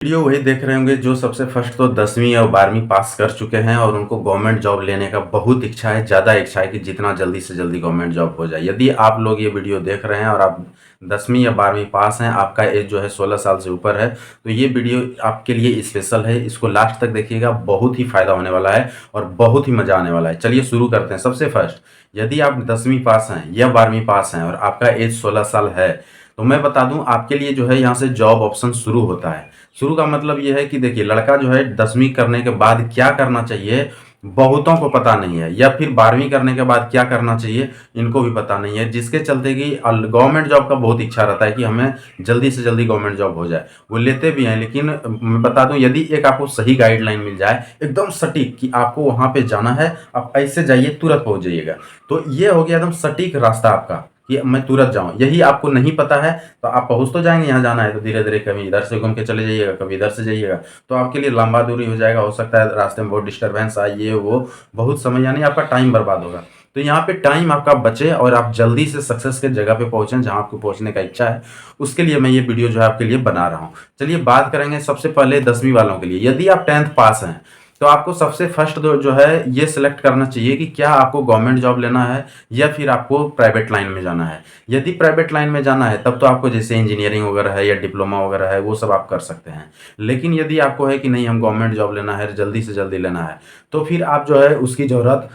Video वही देख रहे होंगे जो सबसे फर्स्ट तो 10वीं और 12वीं पास कर चुके हैं और उनको गवर्नमेंट जॉब लेने का बहुत इच्छा है, ज़्यादा इच्छा है कि जितना जल्दी से जल्दी गवर्नमेंट जॉब हो जाए। यदि आप लोग ये वीडियो देख रहे हैं और आप 10वीं या 12वीं पास हैं, आपका एज जो है 16 साल से ऊपर है, तो ये वीडियो आपके लिए स्पेशल है। इसको लास्ट तक देखिएगा, बहुत ही फायदा होने वाला है और बहुत ही मजा आने वाला है। चलिए शुरू करते हैं। सबसे फर्स्ट, यदि आप 10वीं पास हैं या 12वीं पास हैं और आपका एज 16 साल है, तो मैं बता दूं आपके लिए जो है यहाँ से जॉब ऑप्शन शुरू होता है। शुरू का मतलब ये है कि देखिए, लड़का जो है 10वीं करने के बाद क्या करना चाहिए बहुतों को पता नहीं है, या फिर 12वीं करने के बाद क्या करना चाहिए इनको भी पता नहीं है, जिसके चलते कि गवर्नमेंट जॉब का बहुत इच्छा रहता है कि हमें जल्दी से जल्दी गवर्नमेंट जॉब हो जाए। वो लेते भी हैं, लेकिन मैं बता दूं, यदि एक आपको सही गाइडलाइन मिल जाए एकदम सटीक कि आपको वहां पे जाना है, आप ऐसे जाइए तुरंत पहुंच जाइएगा, तो ये हो गया एकदम सटीक रास्ता आपका कि मैं तुरंत जाऊं। यही आपको नहीं पता है तो आप पहुंच तो जाएंगे, यहाँ जाना है तो धीरे धीरे कभी इधर से घूम के चले जाइएगा, कभी इधर से जाइएगा, तो आपके लिए लंबा दूरी हो जाएगा। हो सकता है रास्ते में बहुत डिस्टर्बेंस आए, ये वो बहुत समय, यानी आपका टाइम बर्बाद होगा। तो यहाँ पे टाइम आपका बचे और आप जल्दी से सक्सेस के जगह पे पहुंचे जहां आपको पहुंचने का इच्छा है, उसके लिए मैं ये वीडियो जो है आपके लिए बना रहा हूँ। चलिए बात करेंगे सबसे पहले 10वीं वालों के लिए। यदि आप 10th पास हैं तो आपको सबसे फर्स्ट जो है ये सिलेक्ट करना चाहिए कि क्या आपको गवर्नमेंट जॉब लेना है या फिर आपको प्राइवेट लाइन में जाना है। यदि प्राइवेट लाइन में जाना है तब तो आपको जैसे इंजीनियरिंग वगैरह है या डिप्लोमा वगैरह है वो सब आप कर सकते हैं। लेकिन यदि आपको है कि नहीं हम गवर्नमेंट जॉब लेना है, जल्दी से जल्दी लेना है, तो फिर आप जो है उसकी ज़रूरत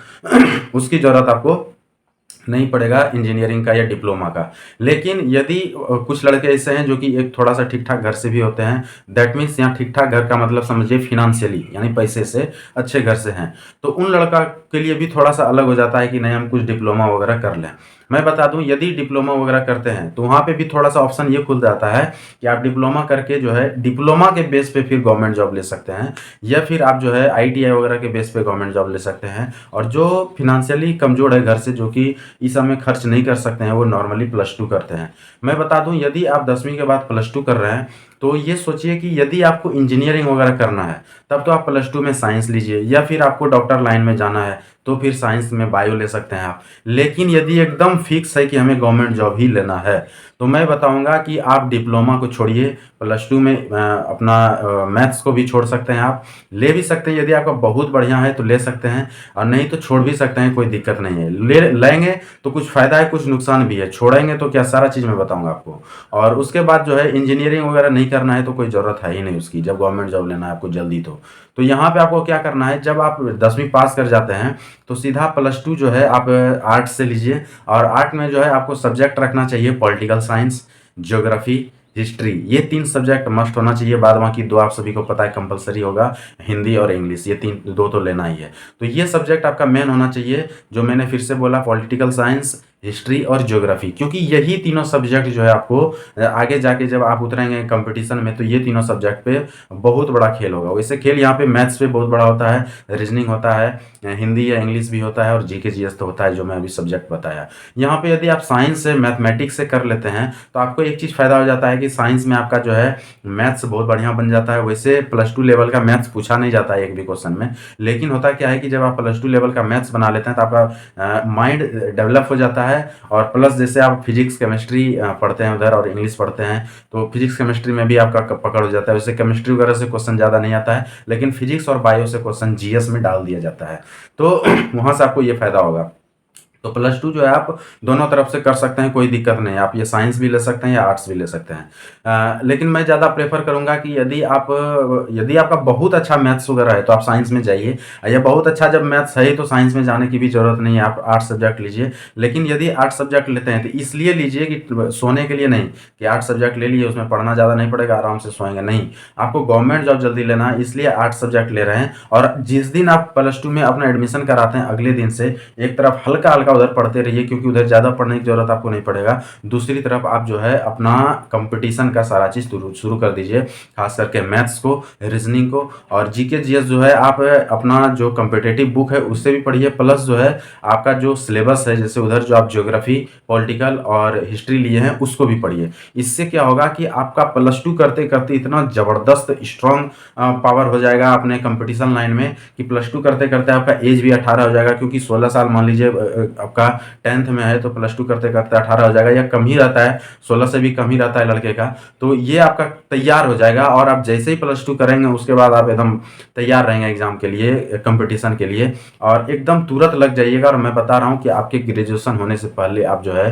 उसकी ज़रूरत आपको नहीं पड़ेगा इंजीनियरिंग का या डिप्लोमा का। लेकिन यदि कुछ लड़के ऐसे हैं जो कि एक थोड़ा सा ठीक ठाक घर से भी होते हैं, दैट मीन्स यहाँ ठीक ठाक घर का मतलब समझिए फिनेंशियली, यानी पैसे से अच्छे घर से हैं, तो उन लड़का के लिए भी थोड़ा सा अलग हो जाता है कि नहीं हम कुछ डिप्लोमा वगैरह कर लें। मैं बता दूं, यदि डिप्लोमा वगैरह करते हैं तो वहाँ पे भी थोड़ा सा ऑप्शन ये खुल जाता है कि आप डिप्लोमा करके जो है डिप्लोमा के बेस पे फिर गवर्नमेंट जॉब ले सकते हैं, या फिर आप जो है आईटीआई वगैरह के बेस पे गवर्नमेंट जॉब ले सकते हैं। और जो फिनेंशियली कमजोर है घर से, जो कि इस समय खर्च नहीं कर सकते हैं, वो नॉर्मली +2 करते हैं। मैं बता दूं, यदि आप 10वीं के बाद +2 कर रहे हैं तो ये सोचिए कि यदि आपको इंजीनियरिंग वगैरह करना है तब तो आप +2 में साइंस लीजिए, या फिर आपको डॉक्टर लाइन में जाना है तो फिर साइंस में बायो ले सकते हैं आप। लेकिन यदि एकदम फिक्स है कि हमें गवर्नमेंट जॉब ही लेना है, तो मैं बताऊंगा कि आप डिप्लोमा को छोड़िए, +2 में अपना मैथ्स को भी छोड़ सकते हैं। आप ले भी सकते हैं, यदि आपका बहुत बढ़िया है तो ले सकते हैं, और नहीं तो छोड़ भी सकते हैं, कोई दिक्कत नहीं है। लेंगे तो कुछ फ़ायदा है, कुछ नुकसान भी है। छोड़ेंगे तो क्या, सारा चीज़ मैं बताऊंगा आपको। और उसके बाद जो है इंजीनियरिंग वगैरह नहीं करना है तो कोई ज़रूरत है ही नहीं उसकी, जब गवर्नमेंट जॉब लेना है आपको जल्दी। तो यहाँ पे आपको क्या करना है, जब आप 10वीं पास कर जाते हैं तो सीधा +2 जो है आप आर्ट से लीजिए, और आर्ट में जो है आपको सब्जेक्ट रखना चाहिए पॉलिटिकल साइंस, ज्योग्राफी, हिस्ट्री। ये 3 सब्जेक्ट मस्ट होना चाहिए। बाद बाकी 2 आप सभी को पता है कंपलसरी होगा, हिंदी और इंग्लिश, ये 2 तो लेना ही है। तो ये सब्जेक्ट आपका मेन होना चाहिए, जो मैंने फिर से बोला, पॉलिटिकल साइंस, हिस्ट्री और ज्योग्राफी, क्योंकि यही तीनों सब्जेक्ट जो है आपको आगे जाके जब आप उतरेंगे कंपटीशन में तो ये तीनों सब्जेक्ट पे बहुत बड़ा खेल होगा। वैसे खेल यहाँ पे मैथ्स पे बहुत बड़ा होता है, रीजनिंग होता है, हिंदी या इंग्लिश भी होता है, और जीके जीएस तो होता है जो मैं अभी सब्जेक्ट बताया। यहाँ पे यदि आप साइंस से मैथमेटिक्स से कर लेते हैं तो आपको एक चीज़ फ़ायदा हो जाता है कि साइंस में आपका जो है मैथ्स बहुत बढ़िया बन जाता है। वैसे +2 लेवल का मैथ्स पूछा नहीं जाता है एक भी क्वेश्चन में, लेकिन होता क्या है कि जब आप +2 लेवल का मैथ्स बना लेते हैं तो आपका माइंड डेवलप हो जाता है। और प्लस जैसे आप फिजिक्स केमिस्ट्री पढ़ते हैं उधर और इंग्लिश पढ़ते हैं, तो फिजिक्स केमिस्ट्री में भी आपका पकड़ हो जाता है। वैसे केमिस्ट्री वगैरह से क्वेश्चन ज़्यादा नहीं आता है, लेकिन फिजिक्स और बायो से क्वेश्चन जीएस में डाल दिया जाता है, तो वहाँ से आपको ये फायदा होगा। तो +2 जो है आप दोनों तरफ से कर सकते हैं, कोई दिक्कत नहीं है। आप ये साइंस भी ले सकते हैं या आर्ट्स भी ले सकते हैं। लेकिन मैं ज़्यादा प्रेफर करूंगा कि यदि आपका बहुत अच्छा मैथ्स वगैरह है तो आप साइंस में जाइए, या बहुत अच्छा जब मैथ्स है तो साइंस में जाने की भी ज़रूरत नहीं है, आप आर्ट्स सब्जेक्ट लीजिए। लेकिन यदि आर्ट्स सब्जेक्ट लेते हैं तो इसलिए लीजिए कि सोने के लिए नहीं, कि आर्ट्स सब्जेक्ट ले लिए उसमें पढ़ना ज़्यादा नहीं पड़ेगा, आराम से सोएंगे, नहीं। आपको गवर्नमेंट जॉब जल्दी लेना है, इसलिए आर्ट्स सब्जेक्ट ले रहे हैं। और जिस दिन आप +2 में अपना एडमिशन कराते हैं अगले दिन से एक तरफ हल्का हल्का उधर पढ़ते रहिए, क्योंकि उधर ज़्यादा पढ़ने की जरूरत आपको नहीं पड़ेगा। दूसरी तरफ आप जो है अपना कंपटीशन का सारा चीज़ शुरू कर दीजिए, खास करके मैथ्स को, रीजनिंग को, और जीके जीएस जो है आप अपना जो कम्पिटेटिव बुक है उससे भी पढ़िए, प्लस जो है आपका जो सिलेबस है, जैसे उधर जो आप ज्योग्राफी, पॉलिटिकल और हिस्ट्री लिए हैं उसको भी पढ़िए। इससे क्या होगा कि आपका +2 करते करते इतना ज़बरदस्त स्ट्रॉन्ग पावर हो जाएगा अपने कंपटीशन लाइन में कि +2 करते करते आपका एज भी 18 हो जाएगा, क्योंकि 16 साल मान लीजिए आपका 10th में है तो +2 करते करते 18 हो जाएगा, या कम ही रहता है, 16 से भी कम ही रहता है लड़के का। तो ये आपका तैयार हो जाएगा और आप जैसे ही +2 करेंगे उसके बाद आप एकदम तैयार रहेंगे एग्जाम के लिए, कंपटीशन के लिए, और एकदम तुरंत लग जाइएगा। और मैं बता रहा हूँ कि आपके ग्रेजुएशन होने से पहले आप जो है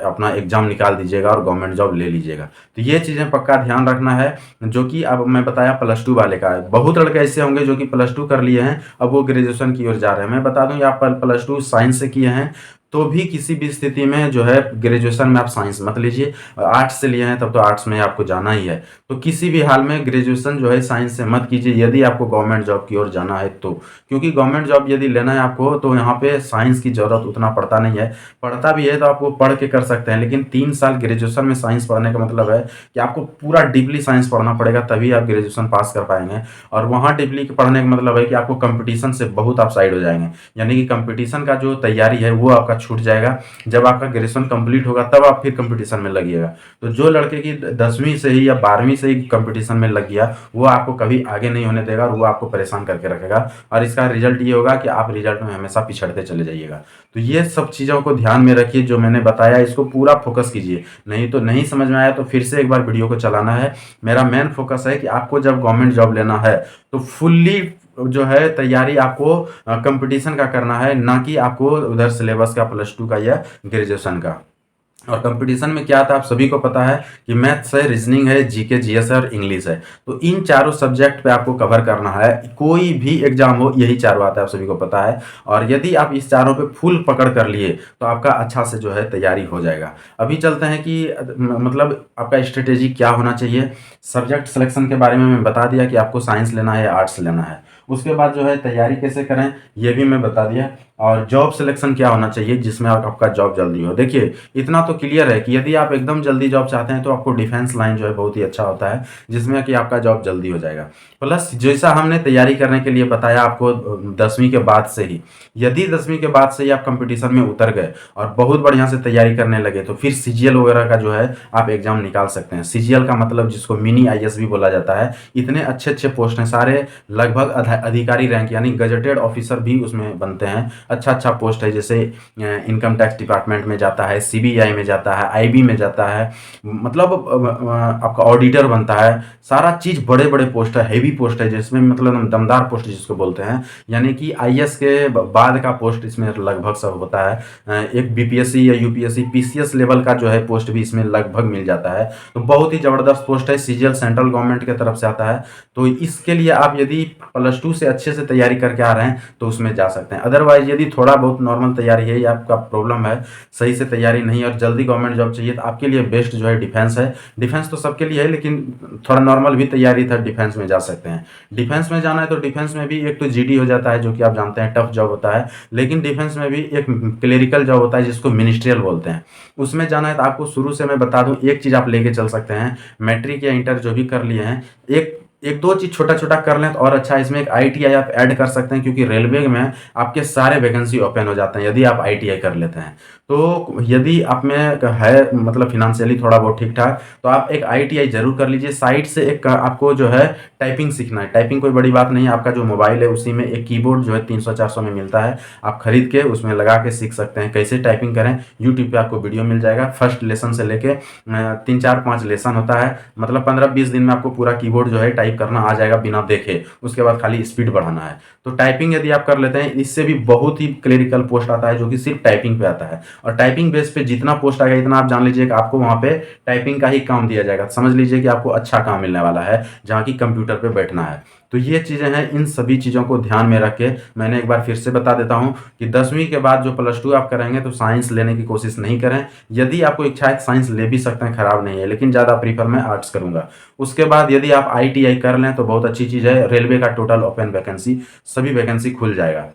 अपना एग्जाम निकाल दीजिएगा और गवर्नमेंट जॉब ले लीजिएगा। तो ये चीज़ें पक्का ध्यान रखना है, जो कि अब मैं बताया +2 वाले का है। बहुत लड़के ऐसे होंगे जो कि +2 कर लिए हैं, अब वो ग्रेजुएशन की ओर जा रहे हैं। मैं बता दूं, आप +2 साइंस से किए हैं तो भी किसी भी स्थिति में जो है ग्रेजुएशन में आप साइंस मत लीजिए। आर्ट्स से लिए हैं तब तो आर्ट्स में आपको जाना ही है, तो किसी भी हाल में ग्रेजुएशन जो है साइंस से मत कीजिए यदि आपको गवर्नमेंट जॉब की ओर जाना है तो। क्योंकि गवर्नमेंट जॉब यदि लेना है आपको तो यहाँ पे साइंस की ज़रूरत उतना पड़ता नहीं है, पढ़ता भी है तो आपको पढ़ के कर सकते हैं, लेकिन 3 साल ग्रेजुएशन में साइंस पढ़ने का मतलब है कि आपको पूरा डीपली साइंस पढ़ना पड़ेगा, तभी आप ग्रेजुएशन पास कर पाएंगे। और वहाँ डीपली पढ़ने का मतलब है कि आपको कंपटीशन से बहुत आप साइड हो जाएंगे, यानी कि कंपटीशन का जो तैयारी है वो आपका छूट जाएगा। जब आपका ग्रेजुएशन कंप्लीट होगा तब आप फिर कंपटीशन में लगिएगा। तो जो लड़के की 10वीं से ही या 12वीं से ही कंपटीशन में लग गया वो आपको कभी आगे नहीं होने देगा, और वो आपको परेशान करके रखेगा, और इसका रिजल्ट ये होगा कि आप रिजल्ट में हमेशा पिछड़ते चले जाइएगा। तो ये सब चीज़ों को ध्यान में रखिए, जो मैंने बताया इसको पूरा फोकस कीजिए, नहीं तो नहीं समझ में आया तो फिर से एक बार वीडियो को चलाना है। मेरा मेन फोकस है कि आपको जब गवर्नमेंट जॉब लेना है तो फुल्ली जो है तैयारी आपको कंपटीशन का करना है, ना कि आपको उधर सिलेबस का +2 का या ग्रेजुएशन का। और कंपटीशन में क्या था आप सभी को पता है कि मैथ्स है, रीजनिंग है, जीके जीएस है और इंग्लिश है। तो इन चारों सब्जेक्ट पे आपको कवर करना है, कोई भी एग्जाम हो यही चारों आता है, आप सभी को पता है। और यदि आप इस चारों पे फुल पकड़ कर लिए तो आपका अच्छा से जो है तैयारी हो जाएगा। अभी चलते हैं कि मतलब आपका स्ट्रेटेजी क्या होना चाहिए। सब्जेक्ट सिलेक्शन के बारे में मैं बता दिया कि आपको साइंस लेना है या आर्ट्स लेना है। उसके बाद जो है तैयारी कैसे करें ये भी मैं बता दिया। और जॉब सिलेक्शन क्या होना चाहिए जिसमें आपका जॉब जल्दी हो। देखिए इतना तो क्लियर है कि यदि आप एकदम जल्दी जॉब चाहते हैं तो आपको डिफेंस लाइन जो है बहुत ही अच्छा होता है, जिसमें कि आपका जॉब जल्दी हो जाएगा। प्लस जैसा हमने तैयारी करने के लिए बताया आपको 10वीं के बाद से ही, यदि 10वीं के बाद से ही आप कंपटीशन में उतर गए और बहुत बढ़िया से तैयारी करने लगे तो फिर सीजीएल वगैरह का जो है आप एग्जाम निकाल सकते हैं। सीजीएल का मतलब जिसको मिनी आईएएस भी बोला जाता है। इतने अच्छे अच्छे पोस्ट हैं सारे, लगभग अधिकारी रैंक यानी गजेटेड ऑफिसर भी उसमें बनते हैं। अच्छा अच्छा पोस्ट है, जैसे इनकम टैक्स डिपार्टमेंट में जाता है, सीबीआई में जाता है, आईबी में जाता है, मतलब आपका ऑडिटर बनता है। सारा चीज़ बड़े बड़े पोस्ट है, हैवी पोस्ट है, जिसमें मतलब दमदार पोस्ट जिसको बोलते हैं, यानी कि आईएएस के बाद का पोस्ट इसमें लगभग सब होता है। एक बीपीएससी या यूपीएससी पीसीएस लेवल का जो है पोस्ट भी इसमें लगभग मिल जाता है। तो बहुत ही ज़बरदस्त पोस्ट है, सीजीएल सेंट्रल गवर्नमेंट की तरफ से आता है। तो इसके लिए आप यदि +2 से अच्छे से तैयारी करके आ रहे हैं तो उसमें जा सकते हैं। अदरवाइज यदि थोड़ा बहुत नॉर्मल तैयारी है या आपका प्रॉब्लम है, सही से तैयारी नहीं और जल्दी गवर्नमेंट जॉब चाहिए, तो आपके लिए बेस्ट जो है डिफेंस है। डिफेंस तो सबके लिए है, लेकिन थोड़ा नॉर्मल भी तैयारी था, डिफेंस में जा सकते हैं। डिफेंस में जाना है तो डिफेंस में भी एक तो जीडी हो जाता है, जो कि आप जानते हैं टफ जॉब होता है, लेकिन डिफेंस में भी एक क्लेरिकल जॉब होता है जिसको मिनिस्ट्रियल बोलते हैं। उसमें जाना है तो आपको शुरू से मैं बता दूं एक चीज़ आप लेके चल सकते हैं, मैट्रिक या इंटर जो भी कर लिए हैं, एक दो चीज़ छोटा छोटा कर लें तो और अच्छा। इसमें एक आईटीआई आप ऐड कर सकते हैं, क्योंकि रेलवे में आपके सारे वैकेंसी ओपन हो जाते हैं यदि आप आईटीआई कर लेते हैं। तो यदि आप में है मतलब फिनेंशियली थोड़ा बहुत ठीक ठाक, तो आप एक आईटीआई जरूर कर लीजिए। साइड से एक आपको जो है टाइपिंग सीखना है। टाइपिंग कोई बड़ी बात नहीं है, आपका जो मोबाइल है उसी में एक कीबोर्ड जो है 300-400 में मिलता है, आप खरीद के उसमें लगा के सीख सकते हैं कैसे टाइपिंग करें। यूट्यूब पे आपको वीडियो मिल जाएगा, फर्स्ट लेसन से लेके 3-4-5 लेसन होता है, मतलब 15-20 दिन में आपको पूरा कीबोर्ड जो है टाइप करना आ जाएगा बिना देखे। उसके बाद खाली स्पीड बढ़ाना है। तो टाइपिंग यदि आप कर लेते हैं, इससे भी बहुत ही क्लेरिकल पोस्ट आता है जो कि सिर्फ टाइपिंग पे आता है। और टाइपिंग बेस पे जितना पोस्ट आएगा इतना आप जान लीजिए कि आपको वहाँ पे टाइपिंग का ही काम दिया जाएगा। समझ लीजिए कि आपको अच्छा काम मिलने वाला है, जहाँ की कंप्यूटर पे बैठना है। तो ये चीज़ें हैं, इन सभी चीज़ों को ध्यान में रख के मैंने एक बार फिर से बता देता हूँ कि 10वीं के बाद जो +2 आप करेंगे तो साइंस लेने की कोशिश नहीं करें। यदि आपको इच्छा है साइंस ले भी सकते हैं, खराब नहीं है, लेकिन ज़्यादा प्रीफर मैं आर्ट्स करूँगा। उसके बाद यदि आप आईटीआई कर लें तो बहुत अच्छी चीज़ है, रेलवे का टोटल ओपन वैकेंसी सभी वैकेंसी खुल जाएगा।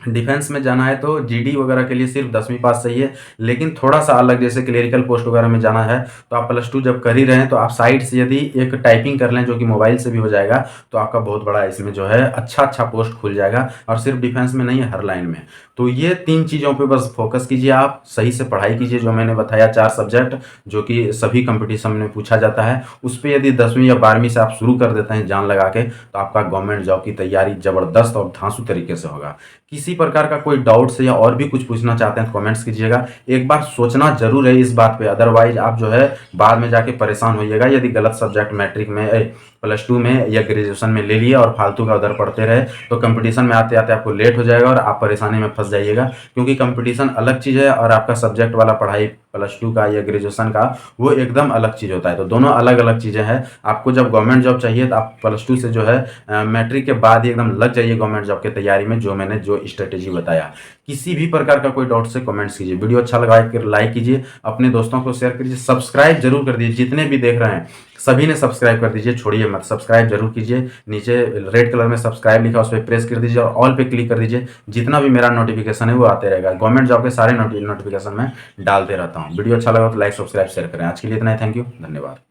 डिफेंस में जाना है तो जीडी वगैरह के लिए सिर्फ 10वीं पास चाहिए, लेकिन थोड़ा सा अलग, जैसे क्लेरिकल पोस्ट वगैरह में जाना है तो आप +2 जब कर ही रहे हैं तो आप साइड से यदि एक टाइपिंग कर लें जो कि मोबाइल से भी हो जाएगा, तो आपका बहुत बड़ा इसमें जो है अच्छा पोस्ट खुल जाएगा। और सिर्फ डिफेंस में नहीं है, हर लाइन में। तो ये 3 चीज़ों पे बस फोकस कीजिए, आप सही से पढ़ाई कीजिए। जो मैंने बताया 4 सब्जेक्ट जो कि सभी कंपटीशन में पूछा जाता है, उस पर यदि 10वीं या 12वीं से आप शुरू कर देते हैं जान लगा के, तो आपका गवर्नमेंट जॉब की तैयारी ज़बरदस्त और धांसू तरीके से होगा। किसी किसी प्रकार का कोई डाउट्स या और भी कुछ पूछना चाहते हैं तो कमेंट्स कीजिएगा। एक बार सोचना जरूर है इस बात पे, अदरवाइज आप जो है बाद में जाके परेशान होइएगा यदि गलत सब्जेक्ट मैट्रिक में +2 में या ग्रेजुएशन में ले लिया और फालतू का उधर पढ़ते रहे तो कंपटीशन में आते आते आपको लेट हो जाएगा और आप परेशानी में फंस जाइएगा। क्योंकि कंपटीशन अलग चीज़ है और आपका सब्जेक्ट वाला पढ़ाई +2 का या ग्रेजुएशन का वो एकदम अलग चीज़ होता है। तो दोनों अलग अलग चीज़ें हैं। आपको जब गवर्नमेंट जॉब चाहिए तो आप +2 से जो है मैट्रिक के बाद ही एकदम लग जाइए गवर्नमेंट जॉब की तैयारी में, जो मैंने जो स्ट्रेटेजी बताया। किसी भी प्रकार का कोई डाउट से कमेंट्स कीजिए। वीडियो अच्छा लगा लाइक कीजिए, अपने दोस्तों को शेयर कीजिए, सब्सक्राइब जरूर कर दीजिए। जितने भी देख रहे हैं सभी ने सब्सक्राइब कर दीजिए, छोड़िए मत, सब्सक्राइब जरूर कीजिए। नीचे रेड कलर में सब्सक्राइब लिखा, उस पर प्रेस कर दीजिए और ऑल पे क्लिक कर दीजिए। जितना भी मेरा नोटिफिकेशन है वो आते रहेगा। गवर्नमेंट जॉब के सारे नोटिफिकेशन मैं डालते रहता हूँ। वीडियो अच्छा लगा तो लाइक सब्सक्राइब शेयर करें। आज के लिए इतना ही, थैंक यू, धन्यवाद।